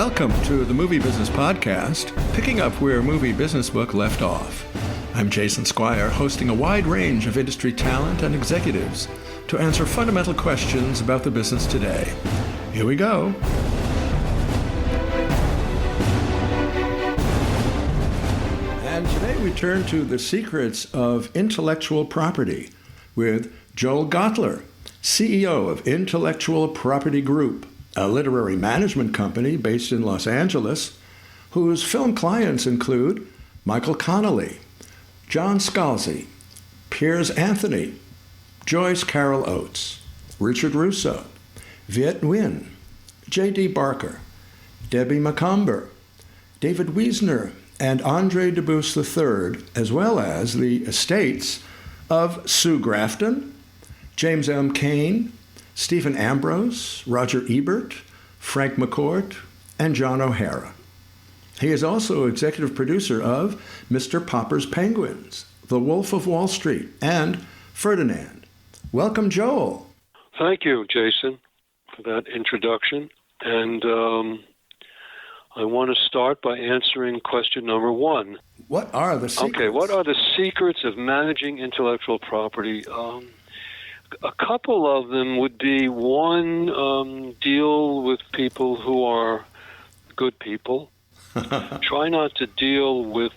Welcome to the Movie Business Podcast, picking up where Movie Business Book left off. I'm Jason Squire, hosting a wide range of industry talent and executives to answer fundamental questions about the business today. Here we go. And today we turn to the secrets of intellectual property with Joel GOTLER, CEO of Intellectual Property Group, a literary management company based in Los Angeles, whose film clients include Michael Connelly, John Scalzi, Piers Anthony, Joyce Carol Oates, Richard Russo, Viet Nguyen, J.D. Barker, Debbie Macomber, David Wiesner, and Andre Dubus III, as well as the estates of Sue Grafton, James M. Cain, Stephen Ambrose, Roger Ebert, Frank McCourt, and John O'Hara. He is also executive producer of Mr. Popper's Penguins, The Wolf of Wall Street, and Ferdinand. Welcome, Joel. Thank you, Jason, for that introduction. And I want to start by answering question number one. What are the secrets? Okay, what are the secrets of managing intellectual property? A couple of them would be, one, deal with people who are good people. Try not to deal with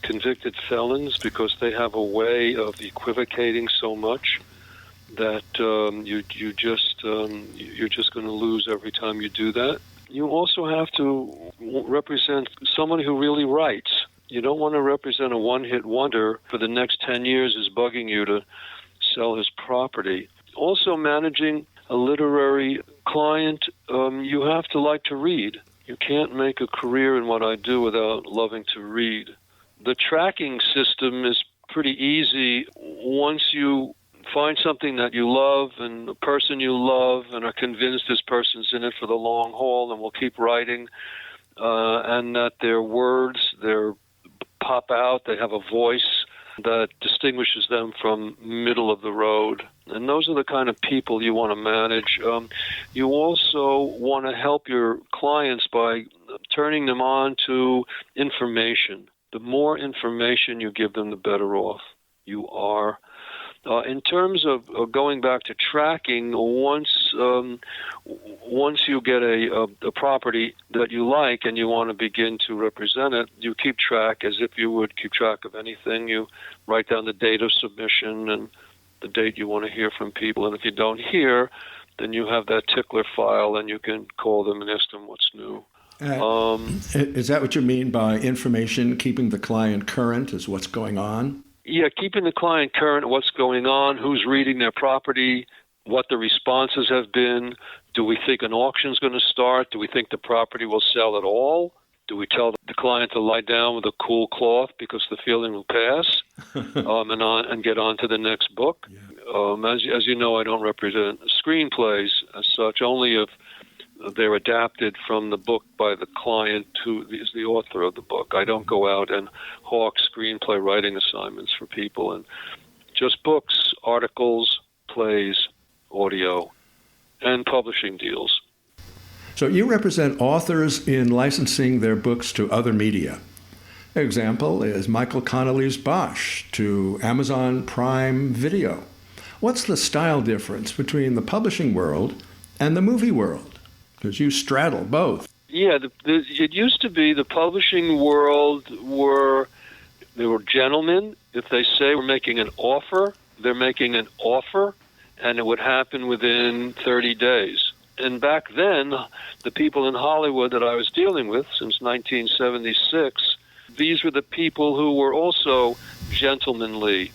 convicted felons because they have a way of equivocating so much that you're just going to lose every time you do that. You also have to represent someone who really writes. You don't want to represent a one-hit wonder for the next 10 years is bugging you to sell his property. Also, managing a literary client, you have to like to read. You can't make a career in what I do without loving to read. The tracking system is pretty easy once you find something that you love and a person you love and are convinced this person's in it for the long haul and will keep writing, and that their words, pop out, they have a voice that distinguishes them from middle of the road. And those are the kind of people you want to manage. You also want to help your clients by turning them on to information. The more information you give them, the better off you are. In terms of going back to tracking, once you get a property that you like and you want to begin to represent it, you keep track as if you would keep track of anything. You write down the date of submission and the date you want to hear from people. And if you don't hear, then you have that tickler file and you can call them and ask them what's new. Is that what you mean by information, keeping the client current is what's going on? Yeah, keeping the client current, what's going on, who's reading their property, what the responses have been. Do we think an auction's going to start? Do we think the property will sell at all? Do we tell the client to lie down with a cool cloth because the feeling will pass and get on to the next book? Yeah. As you know, I don't represent screenplays as such, only if they're adapted from the book by the client who is the author of the book. I don't go out and hawk screenplay writing assignments for people, and just books, articles, plays, audio, and publishing deals. So you represent authors in licensing their books to other media. An example is Michael Connelly's Bosch to Amazon Prime Video. What's the style difference between the publishing world and the movie world? Because you straddle both. Yeah, it used to be the publishing world were gentlemen. If they say we're making an offer, they're making an offer, and it would happen within 30 days. And back then, the people in Hollywood that I was dealing with since 1976, these were the people who were also gentlemanly,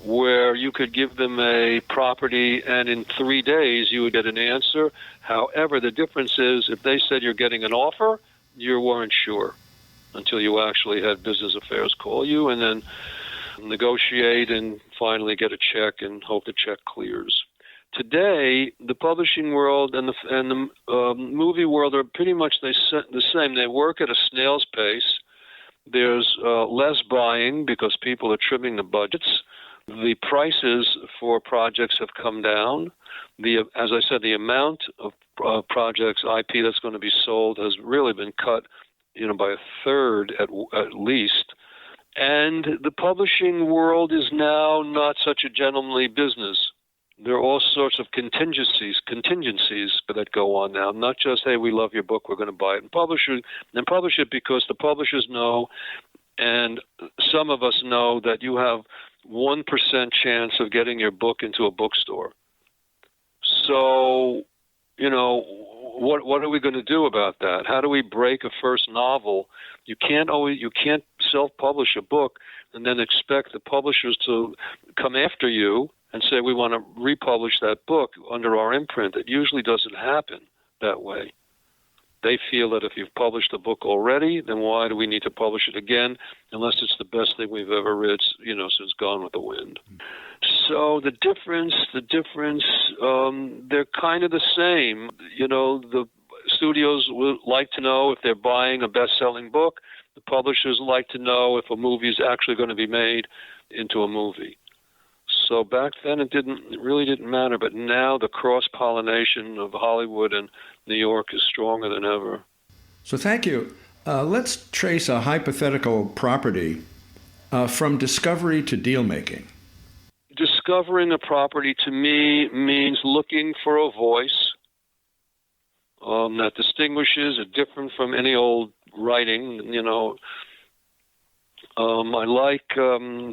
where you could give them a property and in 3 days you would get an answer. However, the difference is if they said you're getting an offer, you weren't sure until you actually had business affairs call you and then negotiate and finally get a check and hope the check clears. Today, the publishing world and the movie world are pretty much the same. They work at a snail's pace. There's less buying because people are trimming the budgets. The prices for projects have come down. As I said, the amount of projects, IP that's going to be sold has really been cut, by a third at least. And the publishing world is now not such a gentlemanly business. There are all sorts of contingencies that go on now. Not just, hey, we love your book, we're going to buy it and publish it because the publishers know, and some of us know, that you have 1% chance of getting your book into a bookstore. So, what are we going to do about that? How do we break a first novel? You can't self-publish a book and then expect the publishers to come after you and say, we want to republish that book under our imprint. It usually doesn't happen that way. They feel that if you've published a book already, then why do we need to publish it again, unless it's the best thing we've ever read, since Gone with the Wind. So the difference, they're kind of the same. The studios would like to know if they're buying a best-selling book. The publishers like to know if a movie is actually going to be made into a movie. So back then it really didn't matter, but now the cross-pollination of Hollywood and New York is stronger than ever. So thank you. Let's trace a hypothetical property from discovery to deal-making. Discovering a property to me means looking for a voice that distinguishes it different from any old writing, I like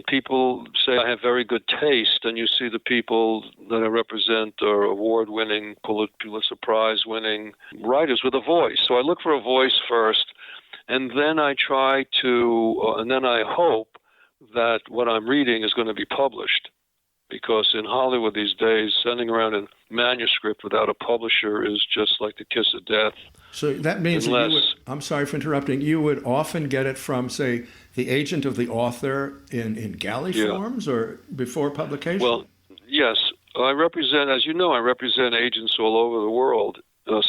people say I have very good taste, and you see the people that I represent are award-winning, Pulitzer Prize-winning writers with a voice. So I look for a voice first, and then I hope that what I'm reading is going to be published. Because in Hollywood these days, sending around a manuscript without a publisher is just like the kiss of death. So that means I'm sorry for interrupting, you would often get it from, say, the agent of the author in galley forms or before publication? Well, yes. I represent agents all over the world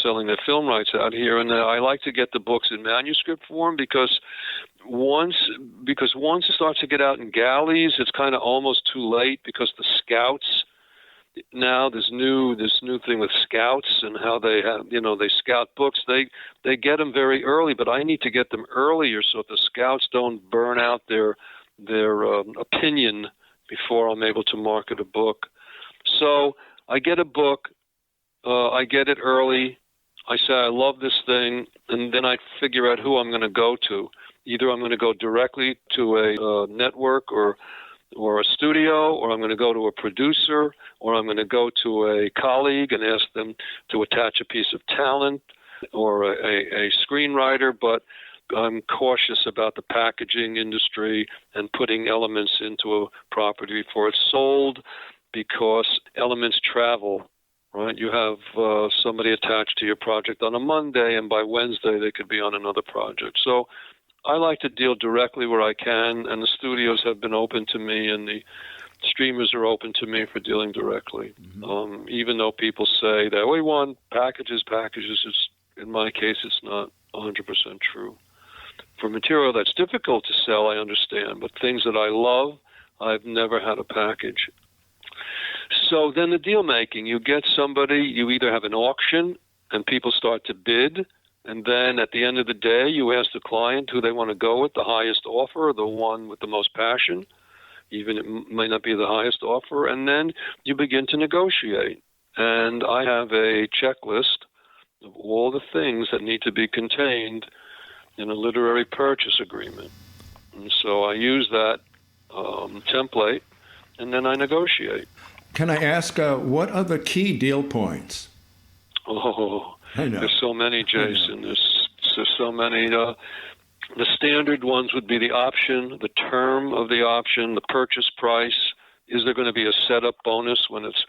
selling their film rights out here, and I like to get the books in manuscript form because once it starts to get out in galleys, it's kind of almost too late because the scouts now this new thing with scouts and how they have they scout books. They get them very early, but I need to get them earlier so that the scouts don't burn out their opinion before I'm able to market a book. So I get a book, I get it early. I say I love this thing, and then I figure out who I'm going to go to. Either I'm going to go directly to a network or a studio, or I'm going to go to a producer, or I'm going to go to a colleague and ask them to attach a piece of talent or a screenwriter. But I'm cautious about the packaging industry and putting elements into a property before it's sold, because elements travel. Right, you have somebody attached to your project on a Monday, and by Wednesday they could be on another project. So I like to deal directly where I can, and the studios have been open to me, and the streamers are open to me for dealing directly. Mm-hmm. Even though people say that we want packages, it's, in my case, it's not 100% true. For material that's difficult to sell, I understand, but things that I love, I've never had a package. So then the deal making, you get somebody, you either have an auction and people start to bid, and then at the end of the day, you ask the client who they want to go with, the highest offer, or the one with the most passion, even it might not be the highest offer, and then you begin to negotiate. And I have a checklist of all the things that need to be contained in a literary purchase agreement. And so I use that template, and then I negotiate. Can I ask, what are the key deal points? Oh, there's so many, Jason. There's so many. The standard ones would be the option, the term of the option, the purchase price. Is there going to be a setup bonus when it's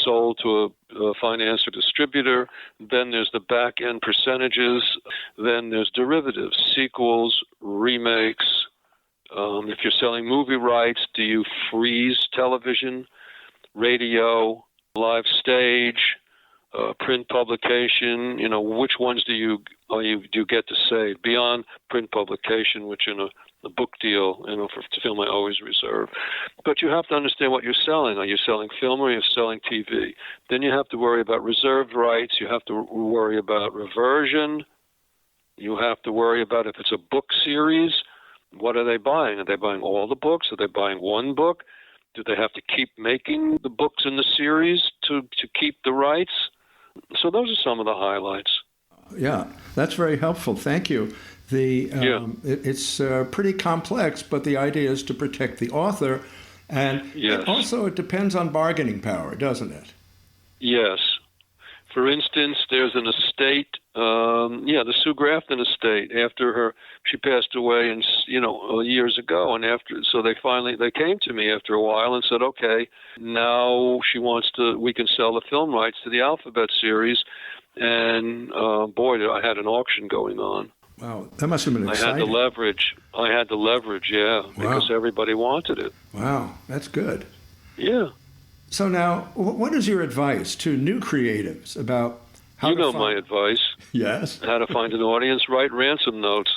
sold to a finance or distributor? Then there's the back-end percentages. Then there's derivatives, sequels, remakes. If you're selling movie rights, do you freeze television, radio, live stage, print publication? Which ones do you get to say beyond print publication, which in a a book deal, for film I always reserve. But you have to understand what you're selling. Are you selling film or are you selling TV? Then you have to worry about reserved rights. You have to worry about reversion. You have to worry about if it's a book series, what are they buying? Are they buying all the books? Are they buying one book? Do they have to keep making the books in the series to keep the rights? So those are some of the highlights. Yeah, that's very helpful. Thank you. It's pretty complex, but the idea is to protect the author. And also it depends on bargaining power, doesn't it? Yes. For instance, there's an estate, the Sue Grafton estate. After she passed away, years ago, and so they came to me after a while and said, okay, now we can sell the film rights to the Alphabet series, and I had an auction going on. Wow, that must have been exciting. I had the leverage, because everybody wanted it. Wow, that's good. Yeah. So now, what is your advice to new creatives about how to find... my advice. Yes. How to find an audience, write ransom notes.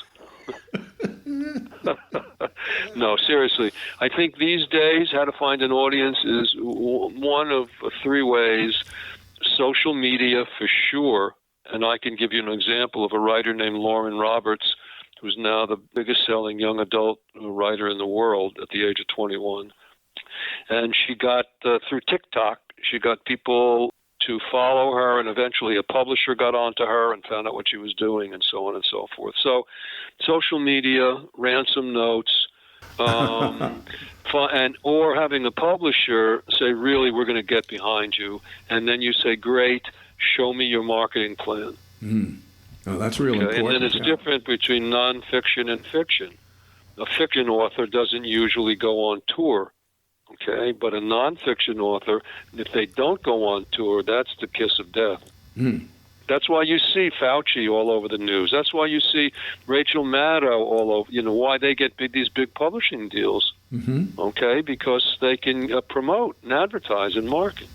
No, seriously. I think these days how to find an audience is one of three ways. Social media, for sure. And I can give you an example of a writer named Lauren Roberts, who's now the biggest-selling young adult writer in the world at the age of 21. And she got, through TikTok, she got people to follow her, and eventually a publisher got onto her and found out what she was doing, and so on and so forth. So social media, ransom notes, or having a publisher say, really, we're going to get behind you. And then you say, great, show me your marketing plan. Mm. Oh, that's really important. And then it's different between nonfiction and fiction. A fiction author doesn't usually go on tour. Okay, but a nonfiction author, if they don't go on tour, that's the kiss of death. Mm. That's why you see Fauci all over the news. That's why you see Rachel Maddow all over, why they get these big publishing deals. Mm-hmm. Okay, because they can promote and advertise and market.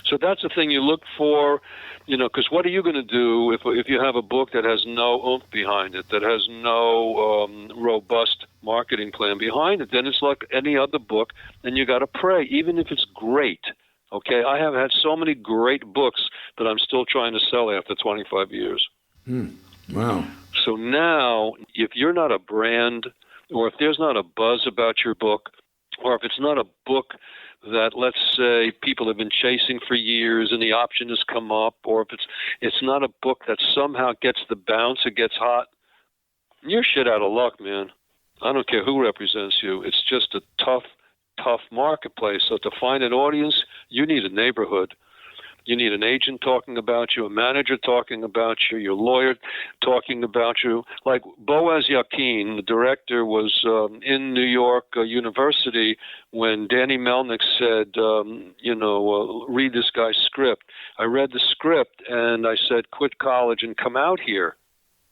So that's the thing you look for, because what are you going to do if you have a book that has no oomph behind it, that has no robust marketing plan behind it? Then it's like any other book, and you got to pray, even if it's great. Okay, I have had so many great books that I'm still trying to sell after 25 years. Wow. So now, if you're not a brand, or if there's not a buzz about your book, or if it's not a book that, let's say, people have been chasing for years and the option has come up, or if it's not a book that somehow gets the bounce, it gets hot, you're shit out of luck, man. I don't care who represents you. It's just a tough marketplace. So to find an audience, you need a neighborhood. You need an agent talking about you, a manager talking about you, your lawyer talking about you. Like Boaz Yakin, the director, was in New York University when Danny Melnick said, read this guy's script. I read the script and I said, quit college and come out here.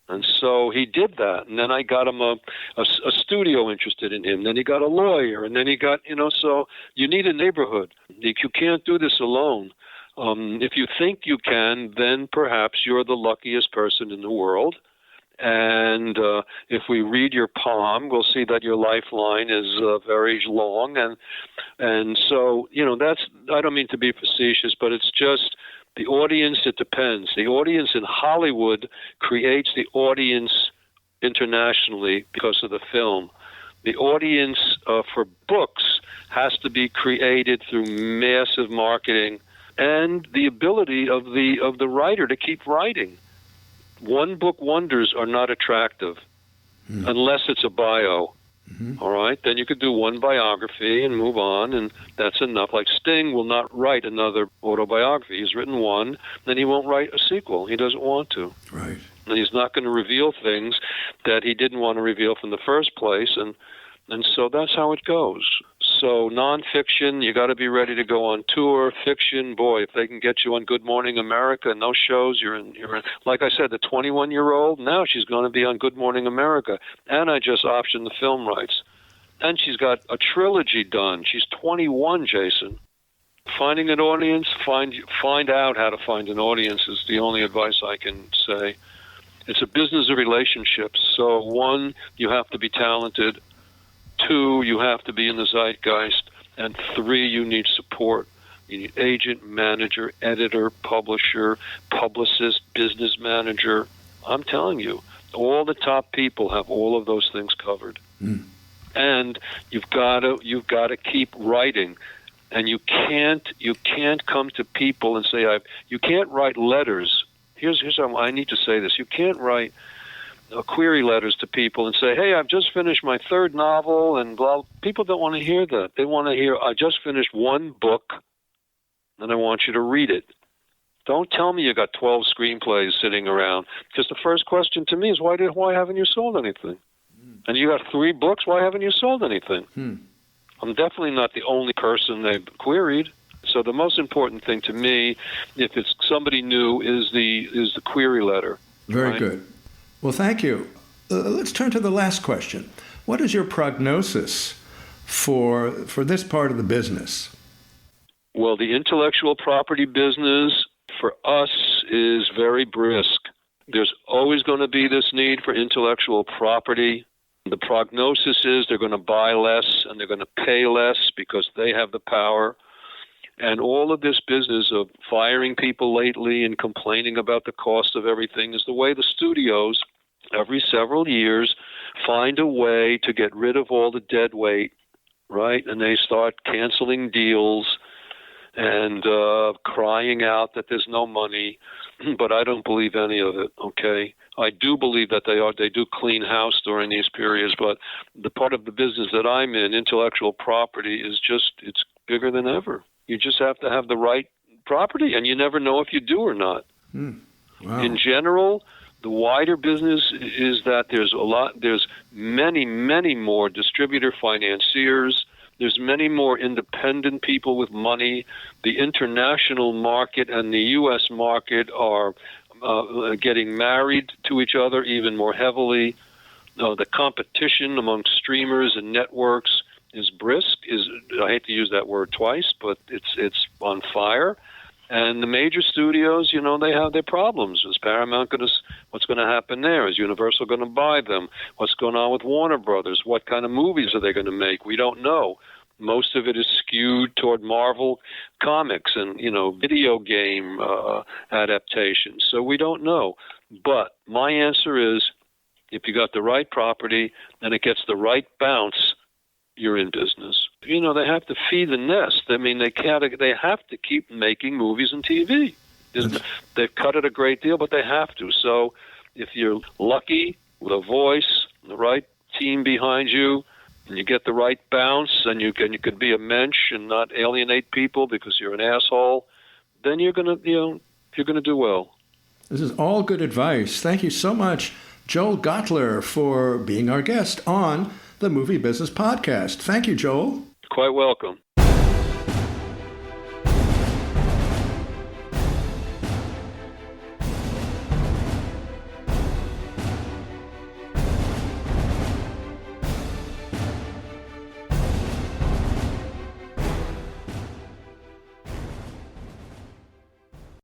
And so he did that. And then I got him a studio interested in him. Then he got a lawyer. And then he got, so you need a neighborhood. You can't do this alone. If you think you can, then perhaps you're the luckiest person in the world. And if we read your palm, we'll see that your lifeline is very long. And so, I don't mean to be facetious, but it's just the audience, it depends. The audience in Hollywood creates the audience internationally because of the film. The audience for books has to be created through massive marketing and the ability of the writer to keep writing. One-book wonders are not attractive unless it's a bio. Mm-hmm. All right? Then you could do one biography and move on, and that's enough. Like Sting will not write another autobiography. He's written one, then he won't write a sequel. He doesn't want to. Right. And he's not going to reveal things that he didn't want to reveal from the first place, and so that's how it goes. So nonfiction, you got to be ready to go on tour. Fiction, boy, if they can get you on Good Morning America and those shows, you're in. Like I said, the 21-year-old, now she's going to be on Good Morning America. And I just optioned the film rights. And she's got a trilogy done. She's 21, Jason. Finding an audience, find out how to find an audience is the only advice I can say. It's a business of relationships. So, one, you have to be talented. Two, you have to be in the zeitgeist. And three, you need support. You need agent, manager, editor, publisher, publicist, business manager. I'm telling you, all the top people have all of those things covered. Mm. And you've got to keep writing. And you can't come to people and say, you can't write letters. Here's how I need to say this. You can't write query letters to people and say, hey, I've just finished my third novel, and blah. People don't want to hear that. They want to hear, I just finished one book, and I want you to read it. Don't tell me you got 12 screenplays sitting around, because the first question to me is, why haven't you sold anything? And you got 3 books, why haven't you sold anything? I'm definitely not the only person they've queried. So the most important thing to me, if it's somebody new, is the query letter. Very right? good. Well, thank you. Let's turn to the last question. What is your prognosis for this part of the business? Well, the intellectual property business for us is very brisk. There's always going to be this need for intellectual property. The prognosis is they're going to buy less and they're going to pay less because they have the power. And all of this business of firing people lately and complaining about the cost of everything is the way the studios, every several years, find a way to get rid of all the dead weight, right? And they start canceling deals and crying out that there's no money. But I don't believe any of it, okay? I do believe that they do clean house during these periods, but the part of the business that I'm in, intellectual property, is it's bigger than ever. You just have to have the right property, and you never know if you do or not. Wow. In general, the wider business is that there's many, many more distributor financiers. There's many more independent people with money. The international market and the U.S. market are getting married to each other even more heavily. The competition among streamers and networks is brisk. I hate to use that word twice, but it's on fire. And the major studios, they have their problems. Is Paramount what's going to happen there? Is Universal going to buy them? What's going on with Warner Brothers? What kind of movies are they going to make? We don't know. Most of it is skewed toward Marvel comics and, video game adaptations. So we don't know. But my answer is, if you got the right property and it gets the right bounce, you're in business. They have to feed the nest. I mean, they have to keep making movies and TV. They've cut it a great deal, but they have to. So if you're lucky with a voice, the right team behind you, and you get the right bounce, and you could be a mensch and not alienate people because you're an asshole, then you're gonna do well. This is all good advice. Thank you so much, Joel GOTLER, for being our guest on the Movie Business Podcast. Thank you, Joel. Quite welcome.